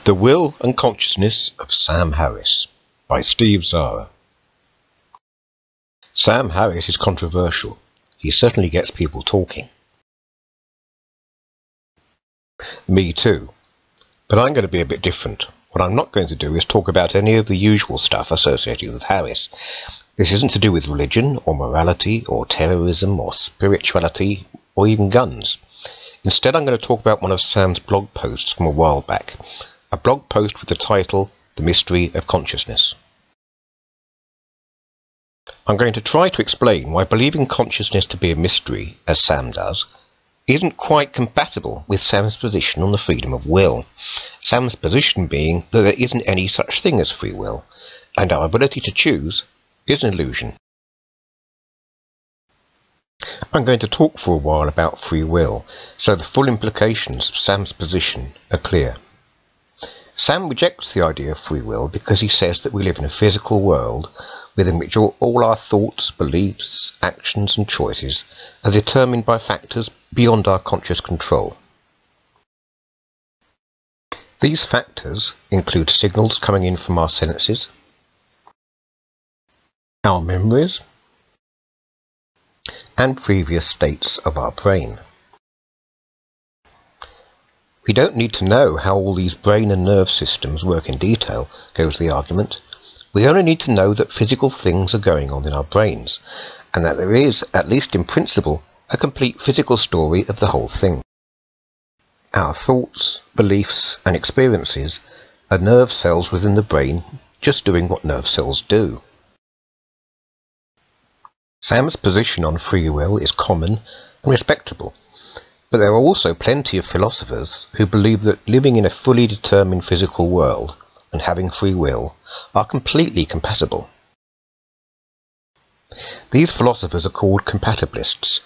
The Will and Consciousness of Sam Harris by Steve Zara. Sam Harris is controversial. He certainly gets people talking. Me too. But I'm going to be a bit different. What I'm not going to do is talk about any of the usual stuff associated with Harris. This isn't to do with religion or morality or terrorism or spirituality or even guns. Instead, I'm going to talk about one of Sam's blog posts from a while back. A blog post with the title, The Mystery of Consciousness. I'm going to try to explain why believing consciousness to be a mystery, as Sam does, isn't quite compatible with Sam's position on the freedom of will. Sam's position being that there isn't any such thing as free will, and our ability to choose is an illusion. I'm going to talk for a while about free will, so the full implications of Sam's position are clear. Sam rejects the idea of free will because he says that we live in a physical world within which all our thoughts, beliefs, actions and choices are determined by factors beyond our conscious control. These factors include signals coming in from our senses, our memories, and previous states of our brain. We don't need to know how all these brain and nerve systems work in detail, goes the argument. We only need to know that physical things are going on in our brains, and that there is, at least in principle, a complete physical story of the whole thing. Our thoughts, beliefs, and experiences are nerve cells within the brain just doing what nerve cells do. Sam's position on free will is common and respectable, but there are also plenty of philosophers who believe that living in a fully determined physical world and having free will are completely compatible. These philosophers are called compatibilists.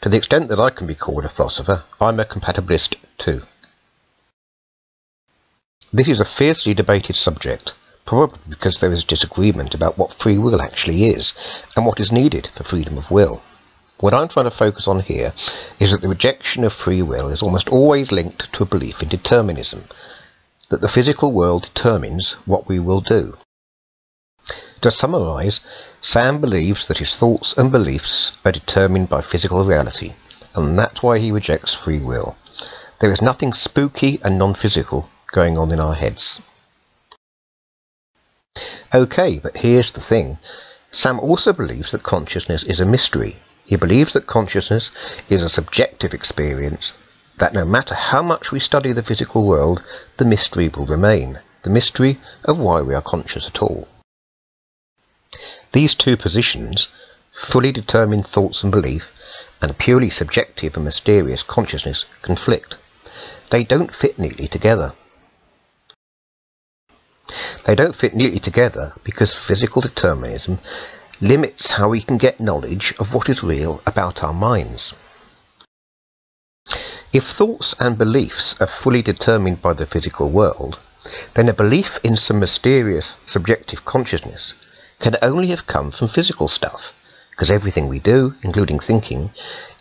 To the extent that I can be called a philosopher, I'm a compatibilist too. This is a fiercely debated subject, probably because there is disagreement about what free will actually is and what is needed for freedom of will. What I'm trying to focus on here is that the rejection of free will is almost always linked to a belief in determinism, that the physical world determines what we will do. To summarise, Sam believes that his thoughts and beliefs are determined by physical reality, and that's why he rejects free will. There is nothing spooky and non-physical going on in our heads. Okay, but here's the thing. Sam also believes that consciousness is a mystery. He believes that consciousness is a subjective experience, that no matter how much we study the physical world, the mystery will remain, the mystery of why we are conscious at all. These two positions, fully determined thoughts and belief, and purely subjective and mysterious consciousness, conflict. They don't fit neatly together. They don't fit neatly together because physical determinism limits how we can get knowledge of what is real about our minds. If thoughts and beliefs are fully determined by the physical world, then a belief in some mysterious subjective consciousness can only have come from physical stuff, because everything we do, including thinking,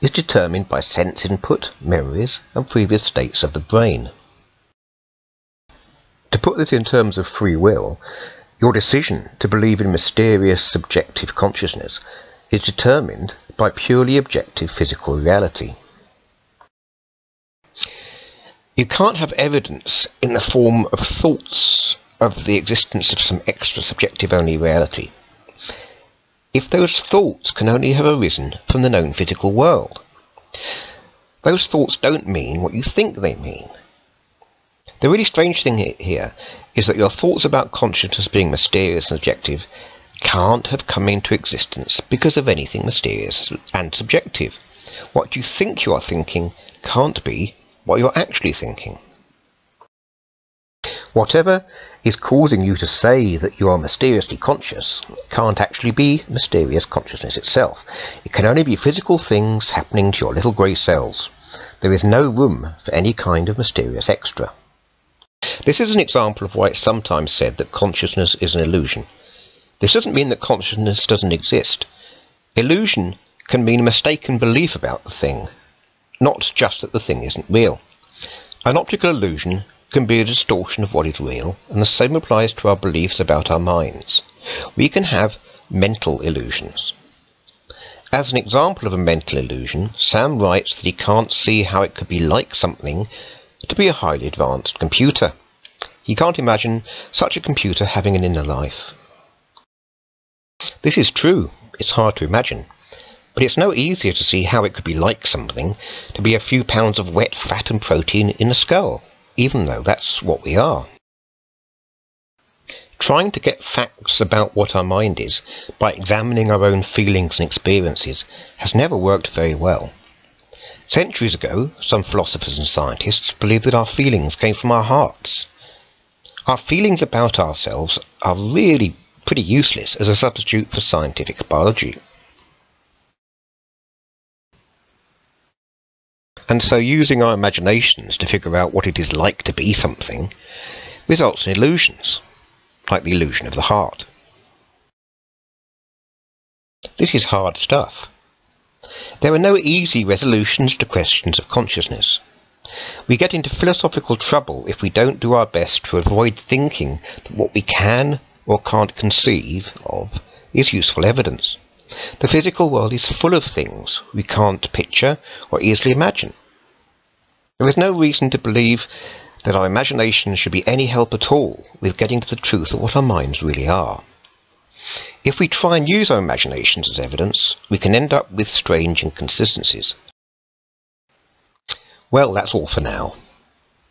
is determined by sense input, memories, and previous states of the brain. To put this in terms of free will, your decision to believe in mysterious subjective consciousness is determined by purely objective physical reality. You can't have evidence in the form of thoughts of the existence of some extra subjective only reality if those thoughts can only have arisen from the known physical world. Those thoughts don't mean what you think they mean. The really strange thing here is that your thoughts about consciousness being mysterious and subjective can't have come into existence because of anything mysterious and subjective. What you think you are thinking can't be what you're actually thinking. Whatever is causing you to say that you are mysteriously conscious can't actually be mysterious consciousness itself. It can only be physical things happening to your little grey cells. There is no room for any kind of mysterious extra. This is an example of why it's sometimes said that consciousness is an illusion. This doesn't mean that consciousness doesn't exist. Illusion can mean a mistaken belief about the thing, not just that the thing isn't real. An optical illusion can be a distortion of what is real, and the same applies to our beliefs about our minds. We can have mental illusions. As an example of a mental illusion, Sam writes that he can't see how it could be like something to be a highly advanced computer. He can't imagine such a computer having an inner life. This is true. It's hard to imagine. But it's no easier to see how it could be like something to be a few pounds of wet fat and protein in a skull, even though that's what we are. Trying to get facts about what our mind is by examining our own feelings and experiences has never worked very well. Centuries ago, some philosophers and scientists believed that our feelings came from our hearts. Our feelings about ourselves are really pretty useless as a substitute for scientific biology. And so using our imaginations to figure out what it is like to be something results in illusions, like the illusion of the heart. This is hard stuff. There are no easy resolutions to questions of consciousness. We get into philosophical trouble if we don't do our best to avoid thinking that what we can or can't conceive of is useful evidence. The physical world is full of things we can't picture or easily imagine. There is no reason to believe that our imagination should be any help at all with getting to the truth of what our minds really are. If we try and use our imaginations as evidence, we can end up with strange inconsistencies. Well, that's all for now.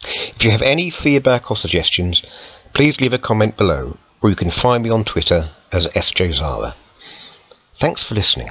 If you have any feedback or suggestions, please leave a comment below, or you can find me on Twitter as SJ Zara. Thanks for listening.